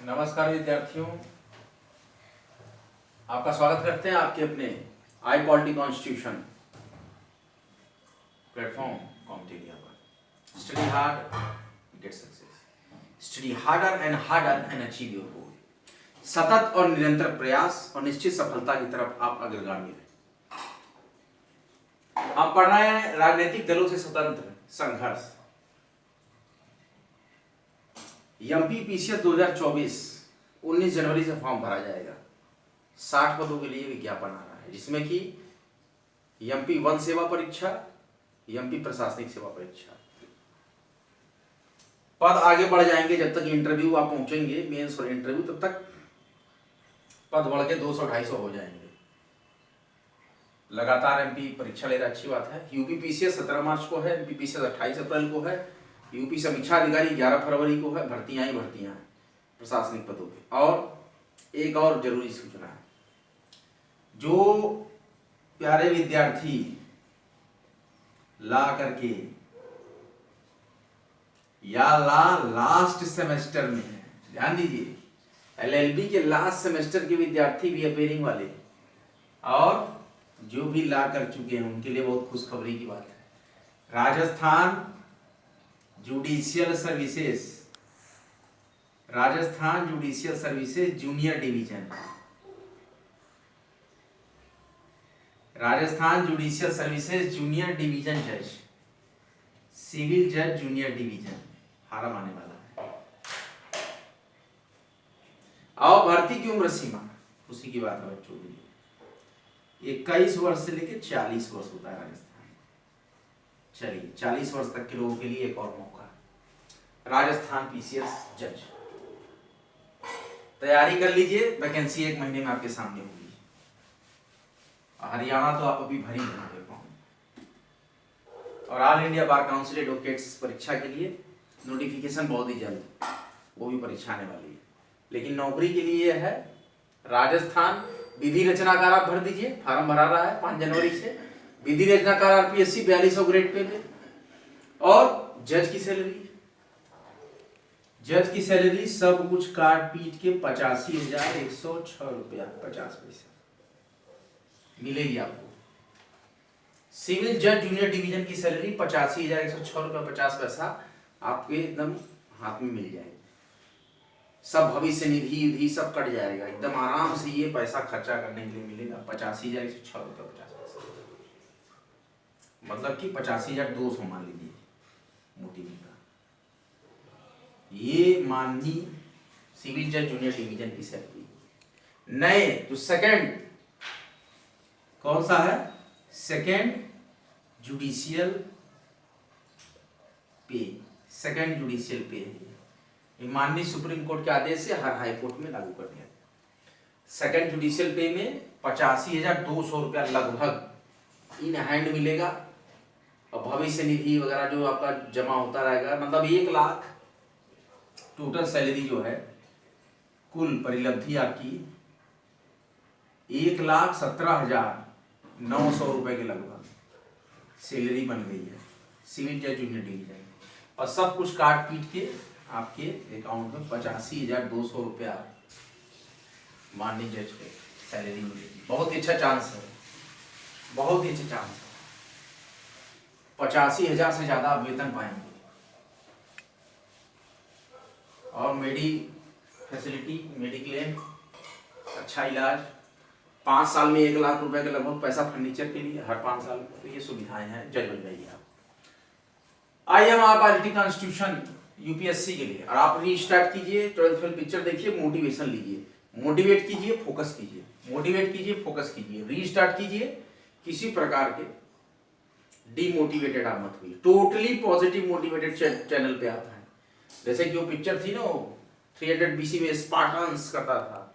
नमस्कार विद्यार्थियों, आपका स्वागत करते हैं आपके अपने आई पॉलिटी कॉन्स्टिट्यूशन प्लेटफॉर्म कॉम्पिटिटिव पर। Study hard, get success. Study harder and achieve your goal. सतत और निरंतर प्रयास और निश्चित सफलता की तरफ आप अग्रगामी रहे। हम पढ़ रहे हैं राजनीतिक दलों से स्वतंत्र संघर्ष। एमपी पीसीएस 2024 19 जनवरी से फॉर्म भरा जाएगा। 60 पदों के लिए विज्ञापन आ रहा है, जिसमें कि एमपी वन सेवा परीक्षा, एमपी प्रशासनिक सेवा परीक्षा। पद आगे बढ़ जाएंगे जब तक इंटरव्यू आप पहुंचेंगे, मेंस और इंटरव्यू, तब तक पद बढ़ के 200-250 हो जाएंगे। लगातार एमपी परीक्षा ले रहा, अच्छी बात है। यूपी पीसीएस 17 मार्च को है, एमपी पीसीएस 28 अप्रैल को है, यूपी समीक्षा अधिकारी 11 फरवरी को है। भर्तियां ही भर्तियां हैं प्रशासनिक पदों पे। और एक और जरूरी सूचना है, जो प्यारे विद्यार्थी ला करके या लास्ट सेमेस्टर में है, ध्यान दीजिए, एलएलबी के लास्ट सेमेस्टर के विद्यार्थी भी अपेयरिंग वाले, और जो भी ला कर चुके हैं उनके लिए बहुत खुशखबरी की बात है। Rajasthan judicial services, Rajasthan judicial services junior division, Rajasthan judicial services junior division जज, सिविल जज जूनियर डिवीजन फार्म आने वाला है। और भर्ती की उम्र सीमा उसी की बात है बच्चों के लिए, 21 वर्ष से लेकर 40 वर्ष होता है राजस्थान। चलिए, 40 वर्ष तक के लोगों के लिए एक और मौका, राजस्थान पीसीएस जज। तैयारी कर लीजिए, वैकेंसी 1 महीने में आपके सामने होगी। हरियाणा तो आप अभी भरी नहीं फॉर्म। और all India bar council advocates परीक्षा के लिए नोटिफिकेशन बहुत ही जल्द, वो भी परीक्षा आने वाली है। लेकिन नौकरी के लिए है राजस्थान विधि रचनाकार, आप भर दीजिए, फार्म भरा रहा है 5 जनवरी से। विधि रचनाकार आरपीएससी 4200 ग्रेड पे में। और जज की सैलरी, जज की सैलरी सब कुछ काट पीट के 85,106 रुपया 50 पैसा मिलेगी आपको। सिविल जज जूनियर डिवीजन की सैलरी 85,106 रुपया 50 पैसा आपके एकदम हाथ में मिल जाएगी। सब भविष्य निधि विधि सब कट जाएगा, एकदम आराम से ये पैसा खर्चा करने के लिए मिलेगा। 85,106 रुपया 50 पैसा, मतलब कि 85,200 मान लीजिए मोटी का। ये माननी सिविल जज जूनियर डिवीजन की सैलरी। नए जो सेकंड कौन सा है, सेकंड जुडिशियल पे, सेकंड जुडिशियल पे है। माननीय सुप्रीम कोर्ट के आदेश से हर हाई कोर्ट में लागू कर दिया। सेकंड जुडिशियल पे में 85,200 रुपया लगभग इन हैंड मिलेगा। और भविष्य निधि वगैरह जो आपका जमा होता रहेगा, मतलब 1 लाख टोटल सैलरी जो है, कुल परिलब्धि आपकी 1,17,900 रुपए के लगभग सैलरी बन गई है सिविल जज जूनियर डिवीजन। और सब कुछ काट पीट के आपके अकाउंट में 85,200 रुपया माननीय जज को सैलरी मिलेगी। बहुत ही अच्छा चांस है, बहुत ही अच्छा चांस है। 85,000 से ज्यादा आप वेतन पाएंगे। और मेडी फैसिलिटी, मेडिक्लेम, अच्छा इलाज, 5 साल में 1 लाख रुपए के लगभग पैसा फर्नीचर के लिए हर 5 साल में। तो ये सुविधाएं हैं, जज बन जाइए आप। आइए हम आप पॉलिटी कॉन्स्टिट्यूशन यूपीएससी के लिए, और आप रीस्टार्ट कीजिए, 12th फेल पिक्चर देखिए, मोटिवेशन लीजिए, मोटिवेट कीजिए, फोकस कीजिए, मोटिवेट कीजिए, फोकस कीजिए, रीस्टार्ट कीजिए। किसी प्रकार के डीमोटिवेटेड आप मत हुई, टोटली पॉजिटिव मोटिवेटेड चैनल पे आप हैं। जैसे कि वो पिक्चर थी ना, 300 BC में स्पार्टन्स करता था,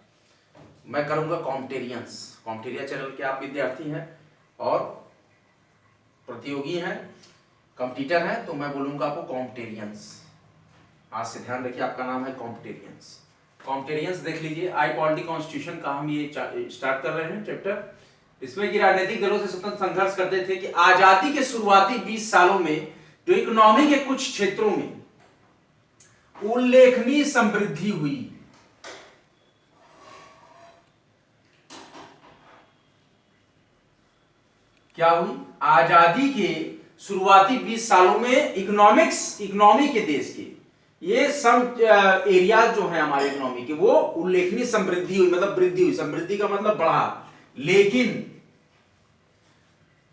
मैं करूंगा कॉम्टेरियंस। कॉम्टेरिया चैनल के आप विद्यार्थी हैं और प्रतियोगी हैं, कॉम्पिटिटर हैं, तो मैं बोलूंगा आपको कॉम्टेरियंस। आज से ध्यान रखिए, आपका नाम है कॉम्टेरियंस। कॉम्टेरियंस देख लीजिए, आई पॉलिटी कॉन्स्टिट्यूशन का हम ये स्टार्ट कर रहे हैं चैप्टर। इसमें कि राजनीतिक दलों से स्वतंत्र संघर्ष करते थे कि आजादी के शुरुआती 20 सालों में जो इकोनॉमी के कुछ क्षेत्रों में उल्लेखनीय समृद्धि हुई, क्या हुई, आजादी के शुरुआती 20 सालों में इकोनॉमी के देश के ये सम एरिया जो है हमारे इकोनॉमी के, वो उल्लेखनीय समृद्धि हुई, मतलब वृद्धि हुई। समृद्धि का मतलब बढ़ा, लेकिन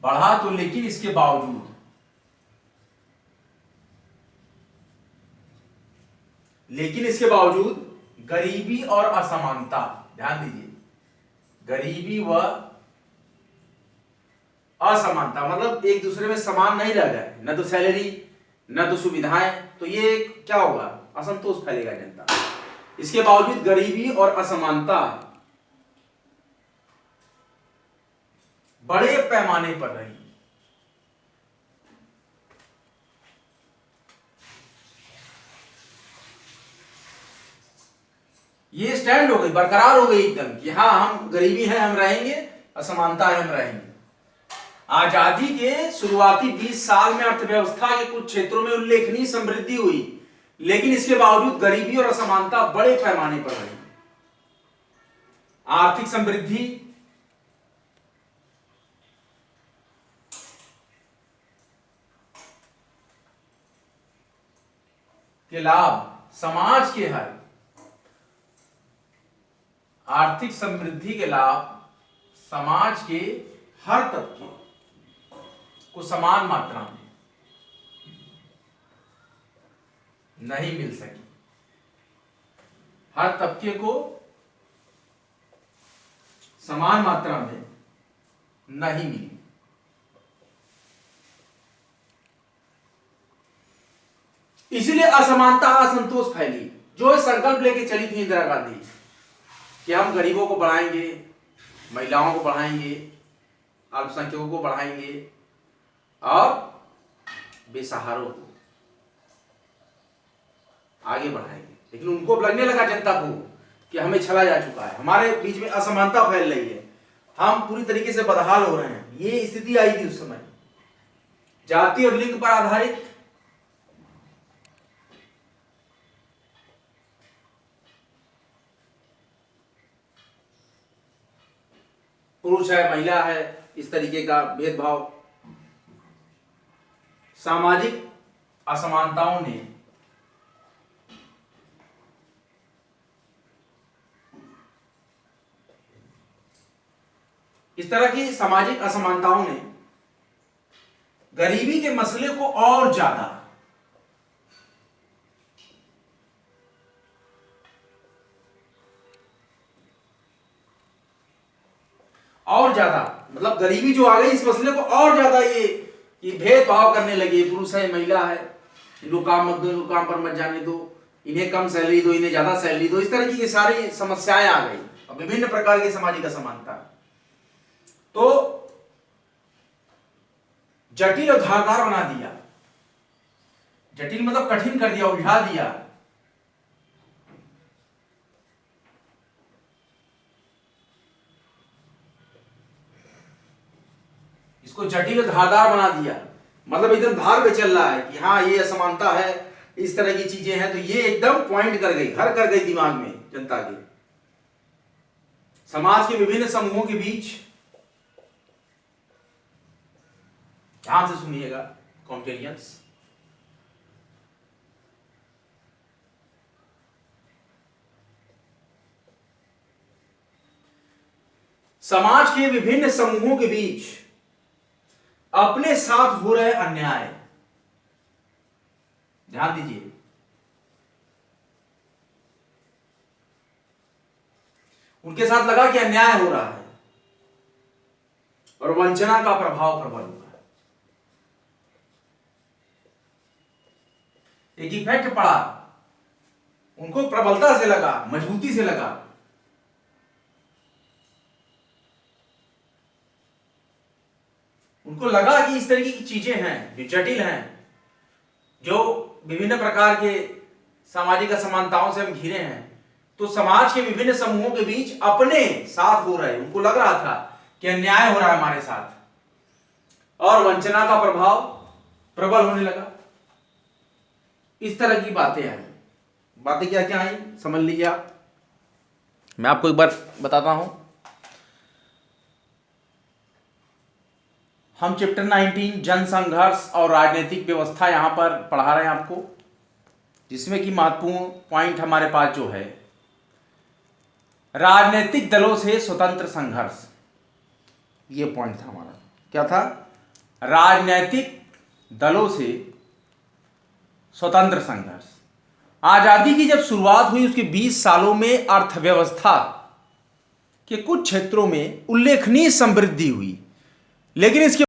बढ़ा तो लेकिन इसके बावजूद गरीबी और असमानता, ध्यान दीजिए, गरीबी व असमानता मतलब एक दूसरे में समान नहीं रह गए, न तो सैलरी न तो सुविधाएं, तो ये क्या होगा, असंतोष फैलेगा जनता। इसके बावजूद गरीबी और असमानता बड़े पैमाने पर रही। ये स्टैंड हो गई, बरकरार हो गई एकदम कि हाँ हम गरीबी है हम रहेंगे, असमानता है हम रहेंगे। आजादी के शुरुआती 20 साल में अर्थव्यवस्था के कुछ क्षेत्रों में उल्लेखनीय समृद्धि हुई, लेकिन इसके बावजूद गरीबी और असमानता बड़े पैमाने पर रही। आर्थिक समृद्धि के लाभ समाज के हर आर्थिक समृद्धि के लाभ समाज के हर तबके को समान मात्रा में नहीं मिल सकी। हर तबके को समान मात्रा में नहीं मिली। इसीलिए असमानता असंतोष फैली। जो संकल्प लेके चली थी इंदिरा गांधी कि हम गरीबों को बढ़ाएंगे, महिलाओं को बढ़ाएंगे, अल्पसंख्यकों को बढ़ाएंगे और बेसहारों को आगे बढ़ाएंगे, लेकिन उनको लगने लगा जनता को कि हमें छला जा चुका है, हमारे बीच में असमानता फैल रही है, हम पूरी तरीके से बदहाल हो रहे हैं। ये स्थिति आई थी उस समय। जाति और लिंग पर आधारित पुरुष है महिला है इस तरीके का भेदभाव, सामाजिक असमानताओं ने इस तरह की सामाजिक असमानताओं ने गरीबी के मसले को और ज्यादा मतलब गरीबी जो आ गई इस मसले को और ज्यादा ये भेदभाव करने लगे। पुरुष है महिला है, इनको काम मत दो, इनको काम पर मत जाने दो, इन्हें कम सैलरी दो, इन्हें ज्यादा सैलरी दो, इस तरह की ये सारी समस्याएं आ गई और विभिन्न प्रकार की सामाजिक असमानता। तो जटिल और धारदार बना दिया। जटिल मतलब कठिन कर दिया, उलझा दिया। इसको जटिल और धारदार बना दिया, मतलब एकदम धार पे चल रहा है कि हाँ ये असमानता है, इस तरह की चीजें हैं, तो ये एकदम पॉइंट कर गई, घर कर गई दिमाग में जनता के। समाज के विभिन्न समूहों के बीच, ध्यान से सुनिएगा कॉम्पेरियंस, समाज के विभिन्न समूहों के बीच अपने साथ हो रहे अन्याय, ध्यान दीजिए, उनके साथ लगा कि अन्याय हो रहा है और वंचना का प्रभाव प्रबल हुआ। एक इफेक्ट पड़ा, उनको प्रबलता से लगा, मजबूती से लगा। उनको लगा कि इस तरीके की चीजें हैं जो जटिल हैं, जो विभिन्न प्रकार के सामाजिक असमानताओं से हम घिरे हैं, तो समाज के विभिन्न समूहों के बीच अपने साथ हो रहे, उनको लग रहा था कि अन्याय हो रहा है हमारे साथ और वंचना का प्रभाव प्रबल होने लगा। इस तरह की बातें आई। बातें क्या क्या आई समझ लीजिए आप। मैं आपको एक बार बताता हूं। हम चैप्टर 19 जन संघर्ष और राजनीतिक व्यवस्था यहाँ पर पढ़ा रहे हैं आपको, जिसमें कि महत्वपूर्ण पॉइंट हमारे पास जो है राजनीतिक दलों से स्वतंत्र संघर्ष। ये पॉइंट था हमारा, क्या था? राजनीतिक दलों से स्वतंत्र संघर्ष। आजादी की जब शुरुआत हुई उसके 20 सालों में अर्थव्यवस्था के कुछ क्षेत्रों में उल्लेखनीय समृद्धि हुई, लेकिन इसके